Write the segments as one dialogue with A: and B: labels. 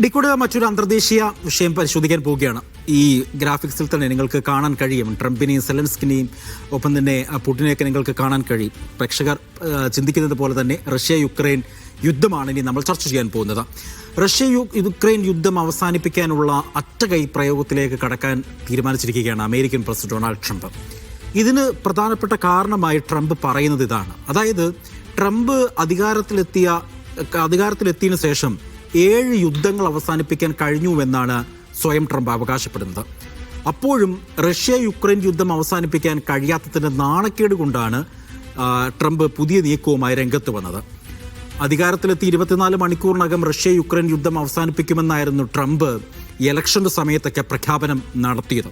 A: Discord മറ്റൊരു അന്തർദേശീയ വിഷയം പരിശോധിക്കാൻ പോവുകയാണ്. ഈ ഗ്രാഫിക്സിൽ തന്നെ നിങ്ങൾക്ക് കാണാൻ കഴിയും ട്രംപിനെയും സെലൻസ്കിനെയും ഒപ്പം തന്നെ പുടിനെയൊക്കെ നിങ്ങൾക്ക് കാണാൻ കഴിയും. പ്രേക്ഷകർ ചിന്തിക്കുന്നത് പോലെ തന്നെ റഷ്യ യുക്രൈൻ യുദ്ധമാണ് ഇനി നമ്മൾ ചർച്ച ചെയ്യാൻ പോകുന്നത്. റഷ്യ യുക്രൈൻ യുദ്ധം അവസാനിപ്പിക്കാനുള്ള അറ്റകൈ പ്രയോഗത്തിലേക്ക് കടക്കാൻ തീരുമാനിച്ചിരിക്കുകയാണ് അമേരിക്കൻ പ്രസിഡന്റ് ഡൊണാൾഡ് ട്രംപ്. ഇതിന് പ്രധാനപ്പെട്ട കാരണമായി ട്രംപ് പറയുന്നത് ഇതാണ്. അതായത് ട്രംപ് അധികാരത്തിലെത്തിയതിനു ശേഷം 7 യുദ്ധങ്ങൾ അവസാനിപ്പിക്കാൻ കഴിഞ്ഞുവെന്നാണ് സ്വയം ട്രംപ് അവകാശപ്പെടുന്നത്. അപ്പോഴും റഷ്യ യുക്രൈൻ യുദ്ധം അവസാനിപ്പിക്കാൻ കഴിയാത്തതിൻ്റെ നാണക്കേട് കൊണ്ടാണ് ട്രംപ് പുതിയ നീക്കവുമായി രംഗത്ത് വന്നത്. അധികാരത്തിലെത്തി 24 മണിക്കൂറിനകം റഷ്യ യുക്രൈൻ യുദ്ധം അവസാനിപ്പിക്കുമെന്നായിരുന്നു ട്രംപ് ഇലക്ഷൻ്റെ സമയത്തൊക്കെ പ്രഖ്യാപനം നടത്തിയത്.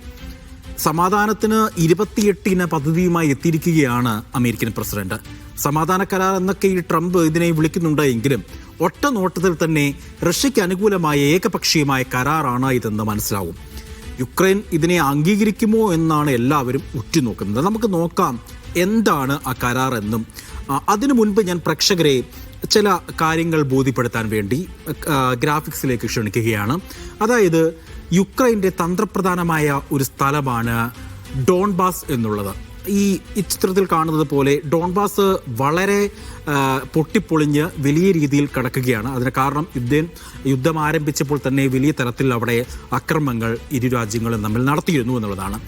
A: സമാധാനത്തിന് 28 പദ്ധതിയുമായി എത്തിയിരിക്കുകയാണ് അമേരിക്കൻ പ്രസിഡന്റ്. സമാധാന കരാർ എന്നൊക്കെ ഈ ട്രംപ് ഇതിനെ വിളിക്കുന്നുണ്ട് എങ്കിലും ഒറ്റ നോട്ടത്തിൽ തന്നെ റഷ്യയ്ക്ക് അനുകൂലമായ ഏകപക്ഷീയമായ കരാറാണ് ഇതെന്ന് മനസ്സിലാവും. യുക്രൈൻ ഇതിനെ അംഗീകരിക്കുമോ എന്നാണ് എല്ലാവരും ഉറ്റുനോക്കുന്നത്. നമുക്ക് നോക്കാം എന്താണ് ആ കരാർ എന്നും. അതിനു മുൻപ് ഞാൻ പ്രേക്ഷകരെ ചില കാര്യങ്ങൾ ബോധ്യപ്പെടുത്താൻ വേണ്ടി ഗ്രാഫിക്സിലേക്ക് ക്ഷണിക്കുകയാണ്. അതായത് യുക്രൈൻ്റെ തന്ത്രപ്രധാനമായ ഒരു സ്ഥലമാണ് ഡോൺബാസ് എന്നുള്ളത്. ഈ ചിത്രത്തിൽ കാണുന്നത് പോലെ ഡോൺബാസ് വളരെ പൊട്ടിപ്പൊളിഞ്ഞ് വലിയ രീതിയിൽ കിടക്കുകയാണ്. അതിന് കാരണം യുദ്ധം ആരംഭിച്ചപ്പോൾ തന്നെ വലിയ തരത്തിൽ അവിടെ അക്രമങ്ങൾ ഇരു രാജ്യങ്ങളും തമ്മിൽ നടത്തിയിരുന്നു എന്നുള്ളതാണ്.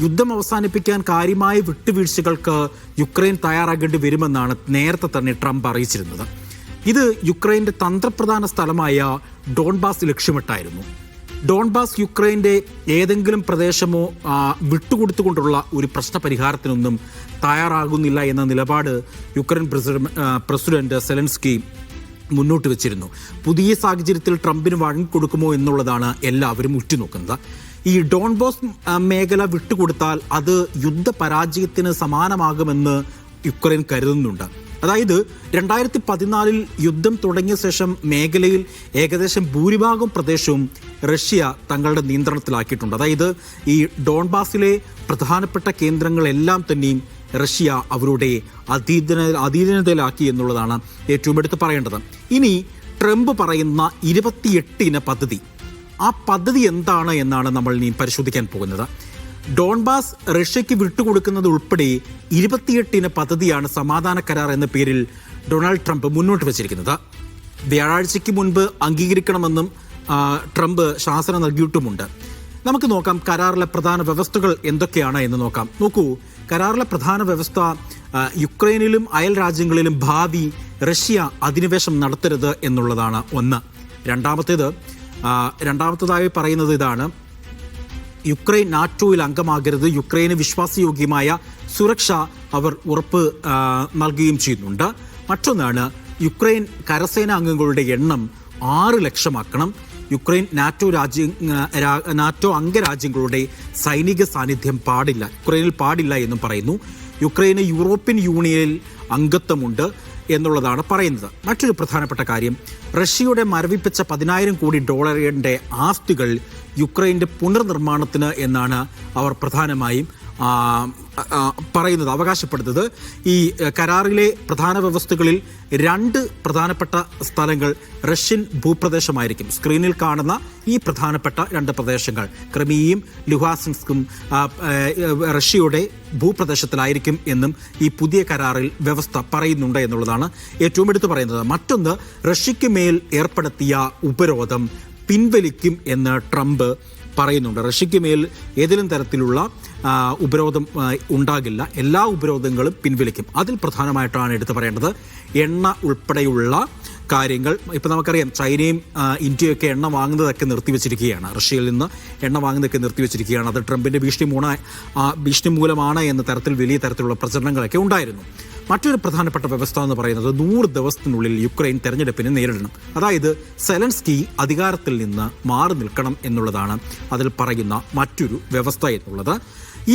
A: യുദ്ധം അവസാനിപ്പിക്കാൻ കാര്യമായ വിട്ടുവീഴ്ചകൾക്ക് യുക്രൈൻ തയ്യാറാകേണ്ടി വരുമെന്നാണ് നേരത്തെ തന്നെ ട്രംപ് അറിയിച്ചിരുന്നത്. ഇത് യുക്രൈൻ്റെ തന്ത്രപ്രധാന സ്ഥലമായ ഡോൺബാസ് ലക്ഷ്യമിട്ടായിരുന്നു. ഡോൺബാസ് യുക്രൈൻ്റെ ഏതെങ്കിലും പ്രദേശമോ വിട്ടുകൊടുത്തുകൊണ്ടുള്ള ഒരു പ്രശ്നപരിഹാരത്തിനൊന്നും തയ്യാറാകുന്നില്ല എന്ന നിലപാട് യുക്രൈൻ പ്രസിഡന്റ് സെലൻസ്കി മുന്നോട്ട് വെച്ചിരുന്നു. പുതിയ സാഹചര്യത്തിൽ ട്രംപിന് വഴങ്ങിക്കൊടുക്കുമോ എന്നുള്ളതാണ് എല്ലാവരും ഉറ്റുനോക്കുന്നത്. ഈ ഡോൺബോസ് മേഖല വിട്ടുകൊടുത്താൽ അത് യുദ്ധപരാജയത്തിന് സമാനമാകുമെന്ന് യുക്രൈൻ കരുതുന്നുണ്ട്. അതായത് 2014 യുദ്ധം തുടങ്ങിയ ശേഷം മേഖലയിൽ ഏകദേശം ഭൂരിഭാഗം പ്രദേശവും റഷ്യ തങ്ങളുടെ നിയന്ത്രണത്തിലാക്കിയിട്ടുണ്ട്. അതായത് ഈ ഡോൺബാസിലെ പ്രധാനപ്പെട്ട കേന്ദ്രങ്ങളെല്ലാം തന്നെയും റഷ്യ അവരുടെ അധീനതയിലാക്കി എന്നുള്ളതാണ് ഏറ്റവും എടുത്ത് പറയേണ്ടത്. ഇനി ട്രംപ് പറയുന്ന 28 പദ്ധതി, ആ പദ്ധതി എന്താണ് എന്നാണ് നമ്മൾ ഇനി പരിശോധിക്കാൻ പോകുന്നത്. ഡോൺബാസ് റഷ്യയ്ക്ക് വിട്ടുകൊടുക്കുന്നത് ഉൾപ്പെടെ 28 പദ്ധതിയാണ് സമാധാന കരാർ എന്ന പേരിൽ ഡൊണാൾഡ് ട്രംപ് മുന്നോട്ട് വച്ചിരിക്കുന്നത്. വ്യാഴാഴ്ചയ്ക്ക് മുൻപ് അംഗീകരിക്കണമെന്നും ട്രംപ് ശാസന നൽകിയിട്ടുമുണ്ട്. നമുക്ക് നോക്കാം കരാറിലെ പ്രധാന വ്യവസ്ഥകൾ എന്തൊക്കെയാണ് എന്ന് നോക്കാം. നോക്കൂ, കരാറിലെ പ്രധാന വ്യവസ്ഥ യുക്രൈനിലും അയൽ രാജ്യങ്ങളിലും ഭാവി റഷ്യ അധിനിവേശം നടത്തരുത് എന്നുള്ളതാണ് ഒന്ന്. രണ്ടാമത്തേതായി പറയുന്നത് ഇതാണ്: യുക്രൈൻ നാറ്റോയിൽ അംഗമാകരുത്. യുക്രൈന് വിശ്വാസയോഗ്യമായ സുരക്ഷ അവർ ഉറപ്പ് നൽകുകയും ചെയ്യുന്നുണ്ട്. മറ്റൊന്നാണ് യുക്രൈൻ കരസേനാ അംഗങ്ങളുടെ എണ്ണം 6 ലക്ഷമാക്കണം. യുക്രൈൻ നാറ്റോ അംഗരാജ്യങ്ങളുടെ സൈനിക സാന്നിധ്യം യുക്രൈനിൽ പാടില്ല എന്നും പറയുന്നു. യുക്രൈന് യൂറോപ്യൻ യൂണിയനിൽ അംഗത്വമുണ്ട് എന്നുള്ളതാണ് പറയുന്നത്. മറ്റൊരു പ്രധാനപ്പെട്ട കാര്യം, റഷ്യയുടെ മരവിപ്പിച്ച $10,000 കോടി ആസ്തികൾ യുക്രൈൻ്റെ പുനർനിർമ്മാണത്തിന് എന്നാണ് അവർ പ്രധാനമായും പറയുന്നത്, അവകാശപ്പെടുന്നത്. ഈ കരാറിലെ പ്രധാന വ്യവസ്ഥകളിൽ 2 പ്രധാനപ്പെട്ട സ്ഥലങ്ങൾ റഷ്യൻ ഭൂപ്രദേശമായിരിക്കും. സ്ക്രീനിൽ കാണുന്ന ഈ പ്രധാനപ്പെട്ട 2 പ്രദേശങ്ങൾ ക്രിമിയയും ലുഹാൻസ്കും റഷ്യയുടെ ഭൂപ്രദേശത്തിലായിരിക്കും എന്നും ഈ പുതിയ കരാറിൽ വ്യവസ്ഥ പറയുന്നുണ്ട് എന്നുള്ളതാണ് ഏറ്റവും എടുത്തു പറയുന്നത്. മറ്റൊന്ന്, റഷ്യയ്ക്ക് മേൽ ഏർപ്പെടുത്തിയ ഉപരോധം പിൻവലിക്കും എന്ന് ട്രംപ് പറയുന്നുണ്ട്. റഷ്യയ്ക്ക് മേൽ ഏതെങ്കിലും തരത്തിലുള്ള ഉപരോധം ഉണ്ടാകില്ല, എല്ലാ ഉപരോധങ്ങളും പിൻവലിക്കും. അതിൽ പ്രധാനമായിട്ടാണ് എടുത്തു പറയേണ്ടത് എണ്ണ ഉൾപ്പെടെയുള്ള കാര്യങ്ങൾ. ഇപ്പം നമുക്കറിയാം ചൈനയും ഇന്ത്യയൊക്കെ എണ്ണ വാങ്ങുന്നതൊക്കെ നിർത്തിവെച്ചിരിക്കുകയാണ്. റഷ്യയിൽ നിന്ന് എണ്ണ വാങ്ങുന്നതൊക്കെ നിർത്തിവെച്ചിരിക്കുകയാണ്. അത് ട്രംപിൻ്റെ ഭീഷണി മൂലമാണ് എന്ന തരത്തിൽ വലിയ തരത്തിലുള്ള പ്രചരണങ്ങളൊക്കെ ഉണ്ടായിരുന്നു. മറ്റൊരു പ്രധാനപ്പെട്ട വ്യവസ്ഥ എന്ന് പറയുന്നത് 100 ദിവസത്തിനുള്ളിൽ യുക്രൈൻ തെരഞ്ഞെടുപ്പിനെ നേരിടണം. അതായത് സെലൻസ്കി അധികാരത്തിൽ നിന്ന് മാറി നിൽക്കണം എന്നുള്ളതാണ് അതിൽ പറയുന്ന മറ്റൊരു വ്യവസ്ഥ എന്നുള്ളത്.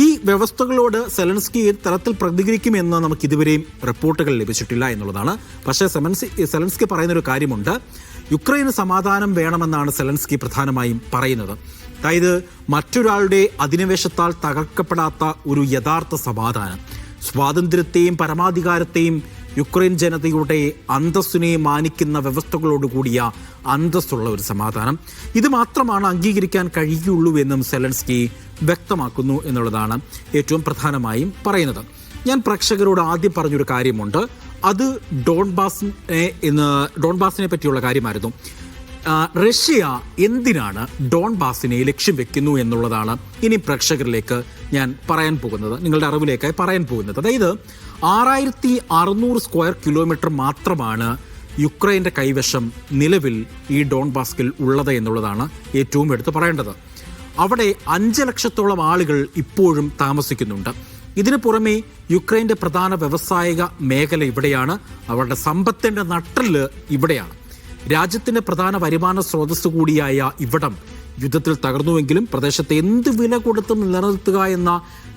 A: ഈ വ്യവസ്ഥകളോട് സെലൻസ്കി ഏത് തരത്തിൽ പ്രതികരിക്കുമെന്ന് നമുക്ക് ഇതുവരെയും റിപ്പോർട്ടുകൾ ലഭിച്ചിട്ടില്ല എന്നുള്ളതാണ്. പക്ഷേ സെലൻസ്കി പറയുന്നൊരു കാര്യമുണ്ട്. യുക്രൈന് സമാധാനം വേണമെന്നാണ് സെലൻസ്കി പ്രധാനമായും പറയുന്നത്. അതായത് മറ്റൊരാളുടെ അധിനിവേശത്താൽ തകർക്കപ്പെടാത്ത ഒരു യഥാർത്ഥ സമാധാനം, സ്വാതന്ത്ര്യത്തെയും പരമാധികാരത്തെയും യുക്രൈൻ ജനതയുടെ അന്തസ്സിനെ മാനിക്കുന്ന വ്യവസ്ഥകളോടുകൂടിയ അന്തസ്സുള്ള ഒരു സമാധാനം. ഇത് മാത്രമാണ് അംഗീകരിക്കാൻ കഴിയുള്ളൂ എന്നും സെലൻസ്കി വ്യക്തമാക്കുന്നു എന്നുള്ളതാണ് ഏറ്റവും പ്രധാനമായും പറയുന്നത്. ഞാൻ പ്രേക്ഷകരോട് ആദ്യം പറഞ്ഞൊരു കാര്യമുണ്ട്, അത് ഡോൺബാസിനെ പറ്റിയുള്ള കാര്യമായിരുന്നു. റഷ്യ എന്തിനാണ് ഡോൺബാസിനെ ലക്ഷ്യം വെക്കുന്നു എന്നുള്ളതാണ് ഇനി പ്രേക്ഷകരിലേക്ക് ഞാൻ പറയാൻ പോകുന്നത്, നിങ്ങളുടെ അറിവിലേക്കായി പറയാൻ പോകുന്നത്. അതായത് 6600 സ്ക്വയർ കിലോമീറ്റർ മാത്രമാണ് യുക്രൈൻ്റെ കൈവശം നിലവിൽ ഈ ഡോൺബാസ്കിൽ ഉള്ളത് എന്നുള്ളതാണ് ഏറ്റവും എടുത്ത് പറയേണ്ടത്. അവിടെ 5 ലക്ഷത്തോളം ആളുകൾ ഇപ്പോഴും താമസിക്കുന്നുണ്ട്. ഇതിനു പുറമെ യുക്രൈൻ്റെ പ്രധാന വ്യവസായിക മേഖല ഇവിടെയാണ്. അവരുടെ സമ്പത്തിൻ്റെ നട്ടെല്ല് ഇവിടെയാണ്. രാജ്യത്തിൻ്റെ പ്രധാന വരുമാന സ്രോതസ് കൂടിയായ ഇവിടം യുദ്ധത്തിൽ തകർന്നുവെങ്കിലും പ്രദേശത്തെ എന്ത് വില കൊടുത്തും നിലനിർത്തുക എന്ന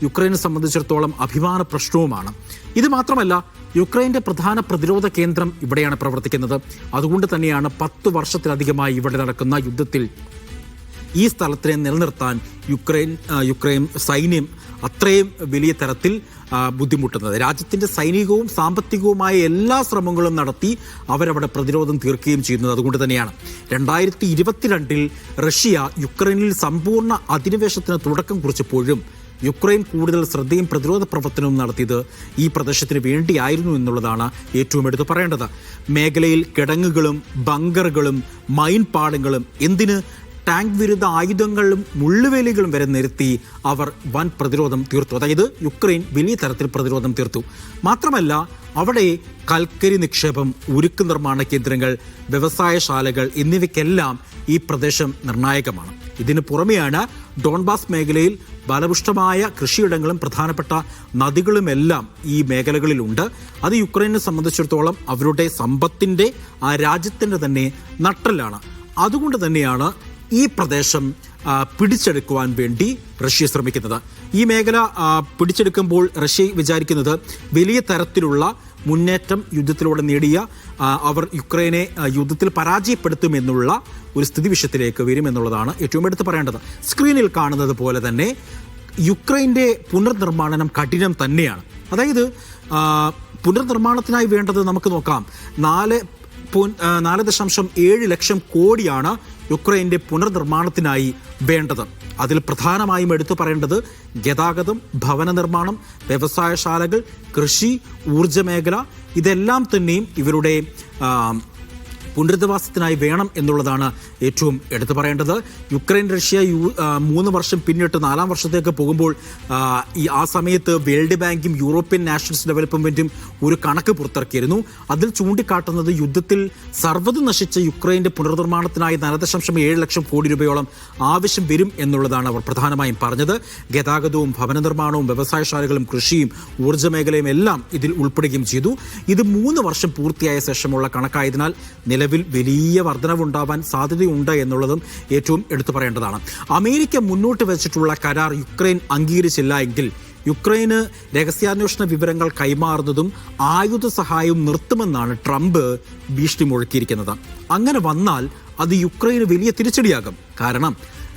A: യുക്രൈനെ സംബന്ധിച്ചിടത്തോളം അഭിമാന പ്രശ്നവുമാണ്. ഇത് മാത്രമല്ല, യുക്രൈൻ്റെ പ്രധാന പ്രതിരോധ കേന്ദ്രം ഇവിടെയാണ് പ്രവർത്തിക്കുന്നത്. അതുകൊണ്ട് തന്നെയാണ് 10 വർഷത്തിലധികമായി ഇവിടെ നടക്കുന്ന യുദ്ധത്തിൽ ഈ സ്ഥലത്തിനെ നിലനിർത്താൻ യുക്രൈൻ സൈന്യം അത്രയും വലിയ തരത്തിൽ ബുദ്ധിമുട്ടുന്നത്. രാജ്യത്തിൻ്റെ സൈനികവും സാമ്പത്തികവുമായ എല്ലാ ശ്രമങ്ങളും നടത്തി അവരവിടെ പ്രതിരോധം തീർക്കുകയും ചെയ്യുന്നത് അതുകൊണ്ട് തന്നെയാണ്. 2022 റഷ്യ യുക്രൈനിൽ സമ്പൂർണ്ണ അധിനിവേശത്തിന് തുടക്കം കുറിച്ചപ്പോഴും യുക്രൈൻ കൂടുതൽ ശ്രദ്ധയും പ്രതിരോധ പ്രവർത്തനവും നടത്തിയത് ഈ പ്രദേശത്തിന് വേണ്ടിയായിരുന്നു എന്നുള്ളതാണ് ഏറ്റവും എടുത്തു പറയേണ്ടത്. മേഖലയിൽ കിടങ്ങുകളും ബങ്കറുകളും മൈൻ പാടങ്ങളും എന്തിന് ടാങ്ക് വിരുദ്ധ ആയുധങ്ങളും മുള്ളുവേലികളും വരെ നിരത്തി അവർ വൻ പ്രതിരോധം തീർത്തു. അതായത് യുക്രൈൻ വലിയ തരത്തിൽ പ്രതിരോധം തീർത്തു. മാത്രമല്ല, അവിടെ കൽക്കരി നിക്ഷേപം, ഉരുക്ക് നിർമ്മാണ കേന്ദ്രങ്ങൾ, വ്യവസായശാലകൾ എന്നിവയ്ക്കെല്ലാം ഈ പ്രദേശം നിർണായകമാണ്. ഇതിനു പുറമെയാണ് ഡോൺബാസ് മേഖലയിൽ ഫലപുഷ്ടമായ കൃഷിയിടങ്ങളും പ്രധാനപ്പെട്ട നദികളുമെല്ലാം ഈ മേഖലകളിലുണ്ട്. അത് യുക്രൈനെ സംബന്ധിച്ചിടത്തോളം അവരുടെ സമ്പത്തിൻ്റെ, ആ രാജ്യത്തിൻ്റെ തന്നെ നട്ടെല്ലാണ്. അതുകൊണ്ട് തന്നെയാണ് ഈ പ്രദേശം പിടിച്ചെടുക്കുവാൻ വേണ്ടി റഷ്യ ശ്രമിക്കുന്നത്. ഈ മേഖല പിടിച്ചെടുക്കുമ്പോൾ റഷ്യ വിചാരിക്കുന്നത് വലിയ തരത്തിലുള്ള മുന്നേറ്റം യുദ്ധത്തിലൂടെ നേടിയ അവർ യുക്രൈനെ യുദ്ധത്തിൽ പരാജയപ്പെടുത്തുമെന്നുള്ള ഒരു സ്ഥിതിവിഷയത്തിലേക്ക് വരുമെന്നുള്ളതാണ് ഏറ്റവും എടുത്ത് പറയേണ്ടത്. സ്ക്രീനിൽ കാണുന്നത് പോലെ തന്നെ യുക്രൈൻ്റെ പുനർനിർമ്മാണം കഠിനം തന്നെയാണ്. അതായത് പുനർനിർമ്മാണത്തിനായി വേണ്ടത് നമുക്ക് നോക്കാം. 4.7 ലക്ഷം കോടിയാണ് യുക്രൈൻ്റെ പുനർനിർമ്മാണത്തിനായി വേണ്ടത്. അതിൽ പ്രധാനമായും എടുത്തു പറയേണ്ടത് ഗതാഗതം, ഭവന നിർമ്മാണം, വ്യവസായശാലകൾ, കൃഷി, ഊർജ്ജ മേഖല, ഇതെല്ലാം തന്നെയും ഇവരുടെ പുനരധിവാസത്തിനായി വേണം എന്നുള്ളതാണ് ഏറ്റവും എടുത്തു പറയേണ്ടത്. യുക്രൈൻ റഷ്യ 3 വർഷം പിന്നിട്ട് 4-ാം വർഷത്തേക്ക് പോകുമ്പോൾ ആ സമയത്ത് വേൾഡ് ബാങ്കും യൂറോപ്യൻ നാഷണൽസ് ഡെവലപ്മെൻറ്റും ഒരു കണക്ക് പുറത്തിറക്കിയിരുന്നു. അതിൽ ചൂണ്ടിക്കാട്ടുന്നത് യുദ്ധത്തിൽ സർവ്വതും നശിച്ച യുക്രൈൻ്റെ പുനർനിർമ്മാണത്തിനായി 4.7 ലക്ഷം കോടി രൂപയോളം ആവശ്യം വരും എന്നുള്ളതാണ് അവർ പ്രധാനമായും പറഞ്ഞത്. ഗതാഗതവും ഭവന നിർമ്മാണവും വ്യവസായശാലകളും കൃഷിയും ഊർജ്ജ മേഖലയും എല്ലാം ഇതിൽ ഉൾപ്പെടുകയും ചെയ്തു. ഇത് 3 വർഷം പൂർത്തിയായ ശേഷമുള്ള കണക്കായതിനാൽ നിലവിൽ വലിയ വർധനവുണ്ടാവാൻ സാധ്യതയുണ്ട് എന്നുള്ളതും ഏറ്റവും എടുത്തു പറയേണ്ടതാണ്. അമേരിക്ക മുന്നോട്ട് വെച്ചിട്ടുള്ള കരാർ യുക്രൈൻ അംഗീകരിച്ചില്ല എങ്കിൽ യുക്രൈന് രഹസ്യാന്വേഷണ വിവരങ്ങൾ കൈമാറുന്നതും ആയുധ സഹായവും നിർത്തുമെന്നാണ് ട്രംപ് ഭീഷണി മുഴക്കിയിരിക്കുന്നത്. അങ്ങനെ വന്നാൽ അത് യുക്രൈന് വലിയ തിരിച്ചടിയാകും. കാരണം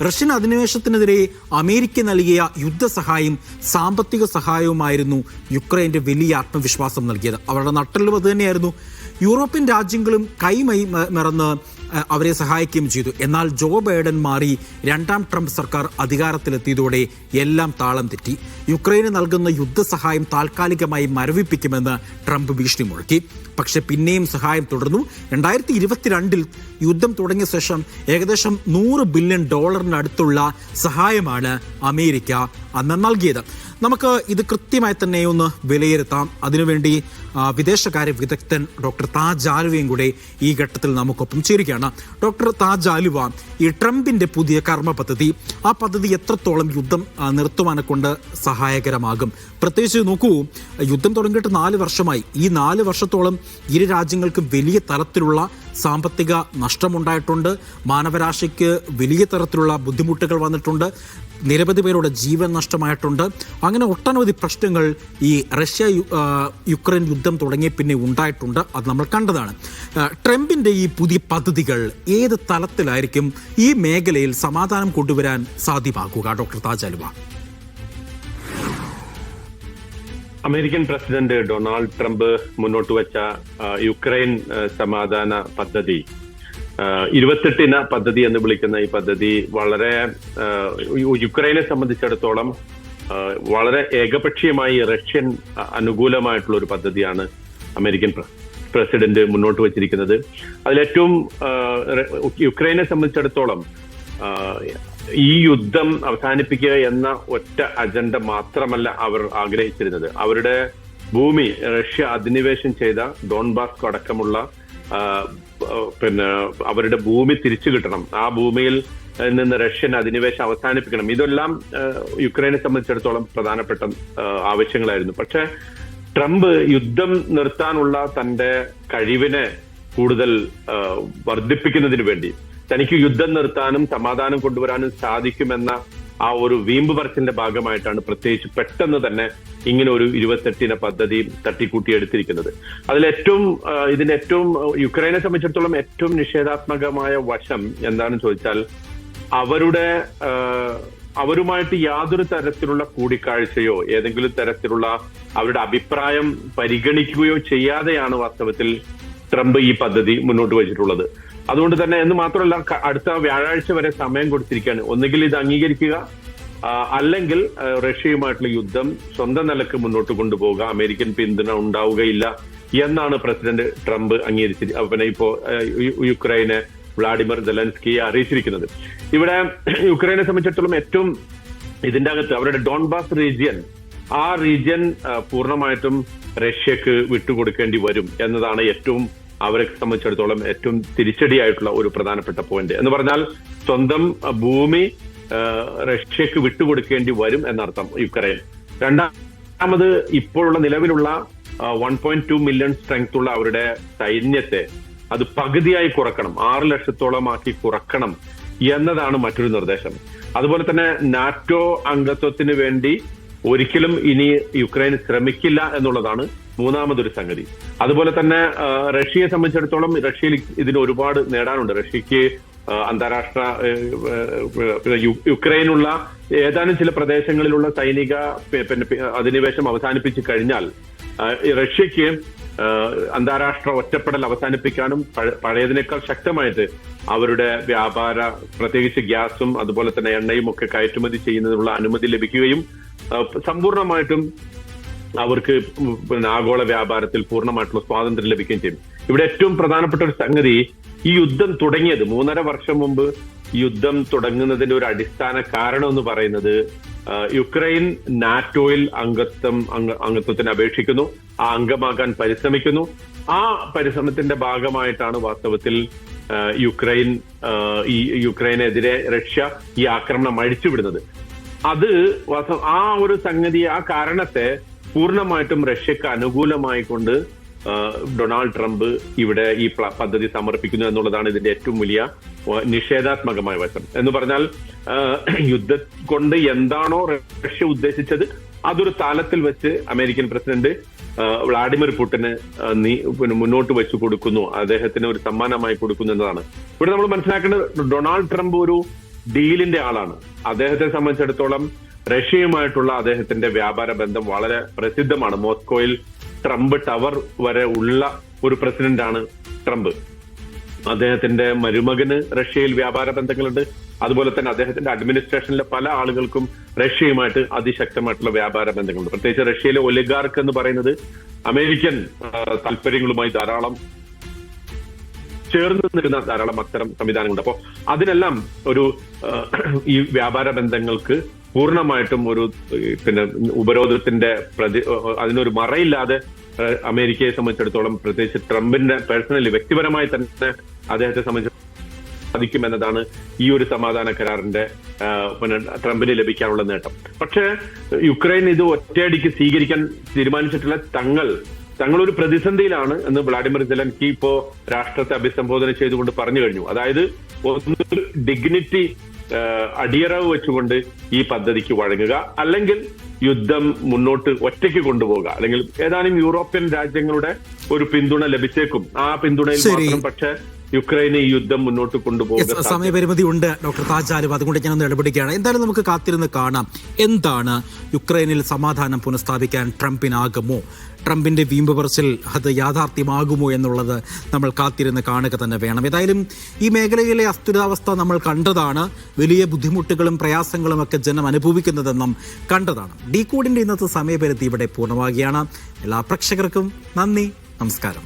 A: റഷ്യൻ അധിനിവേശത്തിനെതിരെ അമേരിക്ക നൽകിയ യുദ്ധസഹായം, സാമ്പത്തിക സഹായവുമായിരുന്നു യുക്രൈൻ്റെ വലിയ ആത്മവിശ്വാസം നൽകിയത്. അവരുടെ നട്ടെല്ലും അത് തന്നെയായിരുന്നു. യൂറോപ്യൻ രാജ്യങ്ങളും മറന്ന് അവരെ സഹായിക്കുകയും ചെയ്തു. എന്നാൽ ജോ ബൈഡൻ മാറി 2ാം ട്രംപ് സർക്കാർ അധികാരത്തിലെത്തിയതോടെ എല്ലാം താളം തെറ്റി. യുക്രൈന് നൽകുന്ന യുദ്ധസഹായം താൽക്കാലികമായി മരവിപ്പിക്കുമെന്ന് ട്രംപ് ഭീഷണി മുഴക്കി. പക്ഷെ പിന്നെയും സഹായം തുടർന്നു. 2022 യുദ്ധം തുടങ്ങിയ ശേഷം ഏകദേശം $100 ബില്യൺ അടുത്തുള്ള സഹായമാണ് അമേരിക്ക അന്ന് നൽകിയത്. നമുക്ക് ഇത് കൃത്യമായി തന്നെ ഒന്ന് വിലയിരുത്താം. അതിനുവേണ്ടി വിദേശകാര്യ വിദഗ്ധൻ ഡോക്ടർ താജ് ആലുവയും കൂടെ ഈ ഘട്ടത്തിൽ നമുക്കൊപ്പം ചേരുകയാണ്. ഡോക്ടർ താജ് ആലുവ, ഈ ട്രംപിൻ്റെ പുതിയ കർമ്മ പദ്ധതി, ആ പദ്ധതി എത്രത്തോളം യുദ്ധം നിർത്തുവാനെ കൊണ്ട് സഹായകരമാകും? പ്രത്യേകിച്ച് നോക്കൂ, യുദ്ധം തുടങ്ങിയിട്ട് 4 വർഷമായി. ഈ 4 വർഷത്തോളം ഇരു രാജ്യങ്ങൾക്കും വലിയ തരത്തിലുള്ള സാമ്പത്തിക നഷ്ടമുണ്ടായിട്ടുണ്ട്. മാനവരാശിക്ക് വലിയ തരത്തിലുള്ള ബുദ്ധിമുട്ടുകൾ വന്നിട്ടുണ്ട്. നിരവധി പേരുടെ ജീവൻ നഷ്ടമായിട്ടുണ്ട്. അങ്ങനെ ഒട്ടനവധി പ്രശ്നങ്ങൾ ഈ റഷ്യ യുക്രൈൻ യുദ്ധം തുടങ്ങിയ പിന്നെ ഉണ്ടായിട്ടുണ്ട്. അത് നമ്മൾ കണ്ടതാണ്. ട്രംപിൻ്റെ ഈ പുതിയ പദ്ധതികൾ ഏത് തലത്തിലായിരിക്കും ഈ മേഖലയിൽ സമാധാനം കൊണ്ടുവരാൻ സാധ്യമാക്കുക? Doctor Taj Aluva.
B: American president Donald Trump മുന്നോട്ട് വെച്ച യുക്രൈൻ സമാധാന പദ്ധതി 28 പദ്ധതി എന്ന് വിളിക്കുന്ന ഈ പദ്ധതി വളരെ യുക്രൈനെ സംബന്ധിച്ചിടത്തോളം വളരെ ഏകപക്ഷീയമായി റഷ്യൻ അനുകൂലമായിട്ടുള്ള ഒരു പദ്ധതിയാണ് അമേരിക്കൻ പ്രസിഡന്റ് മുന്നോട്ട് വച്ചിരിക്കുന്നത്. അതിലേറ്റവും യുക്രൈനെ സംബന്ധിച്ചിടത്തോളം ഈ യുദ്ധം അവസാനിപ്പിക്കുക എന്ന ഒറ്റ അജണ്ട മാത്രമല്ല അവർ ആഗ്രഹിച്ചിരുന്നത്. അവരുടെ ഭൂമി റഷ്യ അധിനിവേശം ചെയ്ത ഡോൺബാസ്കോ അടക്കമുള്ള അവരുടെ ഭൂമി തിരിച്ചു കിട്ടണം, ആ ഭൂമിയിൽ നിന്ന് റഷ്യൻ അധിനിവേശം അവസാനിപ്പിക്കണം. ഇതെല്ലാം യുക്രൈനെ സംബന്ധിച്ചിടത്തോളം പ്രധാനപ്പെട്ട ആവശ്യങ്ങളായിരുന്നു. പക്ഷെ ട്രംപ് യുദ്ധം നിർത്താനുള്ള തന്റെ കഴിവിനെ കൂടുതൽ വർദ്ധിപ്പിക്കുന്നതിന് വേണ്ടി തനിക്ക് യുദ്ധം നിർത്താനും സമാധാനം കൊണ്ടുവരാനും സാധിക്കുമെന്ന ആ ഒരു വീമ്പ് പറച്ചിലിന്റെ ഭാഗമായിട്ടാണ് പ്രത്യേകിച്ച് പെട്ടെന്ന് തന്നെ ഇങ്ങനെ ഒരു 28 പദ്ധതി തട്ടിക്കൂട്ടിയെടുത്തിരിക്കുന്നത്. ഇതിന്റെ ഏറ്റവും യുക്രൈനെ സംബന്ധിച്ചിടത്തോളം ഏറ്റവും നിഷേധാത്മകമായ വശം എന്താണെന്ന് ചോദിച്ചാൽ അവരുമായിട്ട് യാതൊരു തരത്തിലുള്ള കൂടിക്കാഴ്ചയോ ഏതെങ്കിലും തരത്തിലുള്ള അവരുടെ അഭിപ്രായം പരിഗണിക്കുകയോ ചെയ്യാതെയാണ് വാസ്തവത്തിൽ ട്രംപ് ഈ പദ്ധതി മുന്നോട്ട് വെച്ചിട്ടുള്ളത്. അതുകൊണ്ട് തന്നെ എന്ന് മാത്രമല്ല അടുത്ത വ്യാഴാഴ്ച വരെ സമയം കൊടുത്തിരിക്കുകയാണ്. ഒന്നുകിൽ ഇത് അംഗീകരിക്കുക, അല്ലെങ്കിൽ റഷ്യയുമായിട്ടുള്ള യുദ്ധം സ്വന്തം നിലക്ക് മുന്നോട്ട് കൊണ്ടുപോവുക, അമേരിക്കൻ പിന്തുണ ഉണ്ടാവുകയില്ല എന്നാണ് പ്രസിഡന്റ് ട്രംപ് ഇപ്പോ യുക്രൈനെ വ്ളാഡിമിർ സെലൻസ്കിയെ അറിയിച്ചിരിക്കുന്നത്. ഇവിടെ യുക്രൈനെ സംബന്ധിച്ചിടത്തോളം ഏറ്റവും ഇതിന്റെ അകത്ത് അവരുടെ ഡോൺബാസ് റീജിയൻ, ആ റീജിയൻ പൂർണ്ണമായിട്ടും റഷ്യക്ക് വിട്ടുകൊടുക്കേണ്ടി വരും എന്നതാണ് അവരെ സംബന്ധിച്ചിടത്തോളം ഏറ്റവും തിരിച്ചടിയായിട്ടുള്ള ഒരു പ്രധാനപ്പെട്ട പോയിന്റ്. എന്ന് പറഞ്ഞാൽ സ്വന്തം ഭൂമി റഷ്യക്ക് വിട്ടുകൊടുക്കേണ്ടി വരും എന്നർത്ഥം യുക്രൈൻ. രണ്ടാമത് ഇപ്പോഴുള്ള നിലവിലുള്ള 1.2 മില്യൺ സ്ട്രെങ്ത് ഉള്ള അവരുടെ സൈന്യത്തെ അത് പകുതിയായി കുറക്കണം, 6 ലക്ഷത്തോളമാക്കി കുറക്കണം എന്നതാണ് മറ്റൊരു നിർദ്ദേശം. അതുപോലെ തന്നെ നാറ്റോ അംഗത്വത്തിന് വേണ്ടി ഒരിക്കലും ഇനി യുക്രൈൻ ശ്രമിക്കില്ല എന്നുള്ളതാണ് മൂന്നാമതൊരു സംഗതി. അതുപോലെ തന്നെ റഷ്യയെ സംബന്ധിച്ചിടത്തോളം റഷ്യയിൽ ഇതിന് ഒരുപാട് നേടാനുണ്ട്. റഷ്യക്ക് അന്താരാഷ്ട്ര യുക്രൈനുള്ള ഏതാനും ചില പ്രദേശങ്ങളിലുള്ള സൈനിക അധിനിവേശം അവസാനിപ്പിച്ചു കഴിഞ്ഞാൽ റഷ്യക്ക് അന്താരാഷ്ട്ര ഒറ്റപ്പെടൽ അവസാനിപ്പിക്കാനും പഴയതിനേക്കാൾ ശക്തമായിട്ട് അവരുടെ വ്യാപാര, പ്രത്യേകിച്ച് ഗ്യാസും അതുപോലെ തന്നെ എണ്ണയും ഒക്കെ കയറ്റുമതി ചെയ്യുന്നതിനുള്ള അനുമതി ലഭിക്കുകയും സമ്പൂർണമായിട്ടും അവർക്ക് ആഗോള വ്യാപാരത്തിൽ പൂർണ്ണമായിട്ടുള്ള സ്വാതന്ത്ര്യം ലഭിക്കുകയും ചെയ്യും. ഇവിടെ ഏറ്റവും പ്രധാനപ്പെട്ട ഒരു സംഗതി, ഈ യുദ്ധം തുടങ്ങിയത് 3.5 വർഷം മുമ്പ് യുദ്ധം തുടങ്ങുന്നതിന്റെ ഒരു അടിസ്ഥാന കാരണം എന്ന് പറയുന്നത് യുക്രൈൻ നാറ്റോയിൽ അംഗത്വത്തിന് അപേക്ഷിക്കുന്നു, ആ അംഗമാകാൻ പരിശ്രമിക്കുന്നു. ആ പരിശ്രമത്തിന്റെ ഭാഗമായിട്ടാണ് വാസ്തവത്തിൽ യുക്രൈനെതിരെ റഷ്യ ഈ ആക്രമണം അഴിച്ചുവിടുന്നത്. ആ ഒരു സംഗതി, ആ കാരണത്തെ പൂർണ്ണമായിട്ടും റഷ്യക്ക് അനുകൂലമായിക്കൊണ്ട് ഡൊണാൾഡ് ട്രംപ് ഇവിടെ ഈ പദ്ധതി സമർപ്പിക്കുന്നു എന്നുള്ളതാണ് ഇതിന്റെ ഏറ്റവും വലിയ നിഷേധാത്മകമായ വശം. എന്ന് പറഞ്ഞാൽ യുദ്ധം കൊണ്ട് എന്താണോ റഷ്യ ഉദ്ദേശിച്ചത് അതൊരു താലത്തിൽ വെച്ച് അമേരിക്കൻ പ്രസിഡന്റ് വ്ളാഡിമിർ പുടിന് മുന്നോട്ട് വെച്ചു കൊടുക്കുന്നു, അദ്ദേഹത്തിന് ഒരു സമ്മാനമായി കൊടുക്കുന്നു എന്നതാണ്. ഇവിടെ നമ്മൾ മനസ്സിലാക്കേണ്ടത് ഡൊണാൾഡ് ട്രംപ് ഒരു ഡീലിന്റെ ആളാണ്. അദ്ദേഹത്തെ സംബന്ധിച്ചിടത്തോളം റഷ്യയുമായിട്ടുള്ള അദ്ദേഹത്തിന്റെ വ്യാപാര ബന്ധം വളരെ പ്രസിദ്ധമാണ്. മോസ്കോയിൽ ട്രംപ് ടവർ വരെ ഉള്ള ഒരു പ്രസിഡന്റാണ് ട്രംപ്. അദ്ദേഹത്തിന്റെ മരുമകന് റഷ്യയിൽ വ്യാപാര ബന്ധങ്ങളുണ്ട്. അതുപോലെ തന്നെ അദ്ദേഹത്തിന്റെ അഡ്മിനിസ്ട്രേഷനിലെ പല ആളുകൾക്കും റഷ്യയുമായിട്ട് അതിശക്തമായിട്ടുള്ള വ്യാപാര ബന്ധങ്ങളുണ്ട്. പ്രത്യേകിച്ച് റഷ്യയിലെ ഒലിഗാർക്ക് എന്ന് പറയുന്നത് അമേരിക്കൻ താല്പര്യങ്ങളുമായി ധാരാളം ചേർന്ന് നിൽക്കുന്ന ധാരാളം അത്തരം സംവിധാനങ്ങളുണ്ട്. അപ്പോൾ അതിനെല്ലാം ഈ വ്യാപാര ബന്ധങ്ങൾക്ക് പൂർണ്ണമായിട്ടും ഒരു ഉപരോധത്തിന്റെ അതിനൊരു മറയില്ലാതെ അമേരിക്കയെ സംബന്ധിച്ചിടത്തോളം, പ്രത്യേകിച്ച് ട്രംപിന്റെ പേഴ്സണലി വ്യക്തിപരമായി തന്നെ അദ്ദേഹത്തെ സംബന്ധിച്ച് സാധിക്കുമെന്നതാണ് ഈ ഒരു സമാധാന കരാറിന്റെ ട്രംപിന് ലഭിക്കാനുള്ള നേട്ടം. പക്ഷേ യുക്രൈൻ ഇത് ഒറ്റയടിക്ക് സ്വീകരിക്കാൻ തീരുമാനിച്ചിട്ടുള്ള തങ്ങളൊരു പ്രതിസന്ധിയിലാണ് എന്ന് വ്ളാഡിമിർ സെലൻസ്കി ഇപ്പോ രാഷ്ട്രത്തെ അഭിസംബോധന ചെയ്തുകൊണ്ട് പറഞ്ഞു കഴിഞ്ഞു. അതായത് ഡിഗ്നിറ്റി അടിയറവ് വെച്ചുകൊണ്ട് ഈ പദ്ധതിക്ക് വഴങ്ങുക, അല്ലെങ്കിൽ യുദ്ധം മുന്നോട്ട് ഒറ്റയ്ക്ക് കൊണ്ടുപോകുക, അല്ലെങ്കിൽ ഏതാനും യൂറോപ്യൻ രാജ്യങ്ങളുടെ ഒരു പിന്തുണ ലഭിച്ചേക്കും. ആ പിന്തുണയിൽ മാത്രം പക്ഷേ യുക്രൈനെ ഈ യുദ്ധം മുന്നോട്ട് കൊണ്ടുപോകുക.
A: സമയപരിമിതി ഉണ്ട് ഡോക്ടർ താജാലും, അതുകൊണ്ട് ഞാനൊന്ന് ഇടപെടുകയാണ്. എന്തായാലും നമുക്ക് കാത്തിരുന്ന് കാണാം എന്താണ് യുക്രൈനിൽ സമാധാനം പുനഃസ്ഥാപിക്കാൻ ട്രംപിനാകുമോ, ട്രംപിന്റെ വീമ്പ് പറച്ചിൽ അത് യാഥാർത്ഥ്യമാകുമോ എന്നുള്ളത് നമ്മൾ കാത്തിരുന്ന് കാണുക തന്നെ വേണം. ഏതായാലും ഈ മേഖലയിലെ അസ്ഥിരാവസ്ഥ നമ്മൾ കണ്ടതാണ്, വലിയ ബുദ്ധിമുട്ടുകളും പ്രയാസങ്ങളും ഒക്കെ ജനം അനുഭവിക്കുന്നതെന്നും കണ്ടതാണ്. ഡീകോഡിന്റെ ഇന്നത്തെ സമയപരിധി ഇവിടെ പൂർണ്ണമാകുകയാണ്. എല്ലാ പ്രേക്ഷകർക്കും നന്ദി, നമസ്കാരം.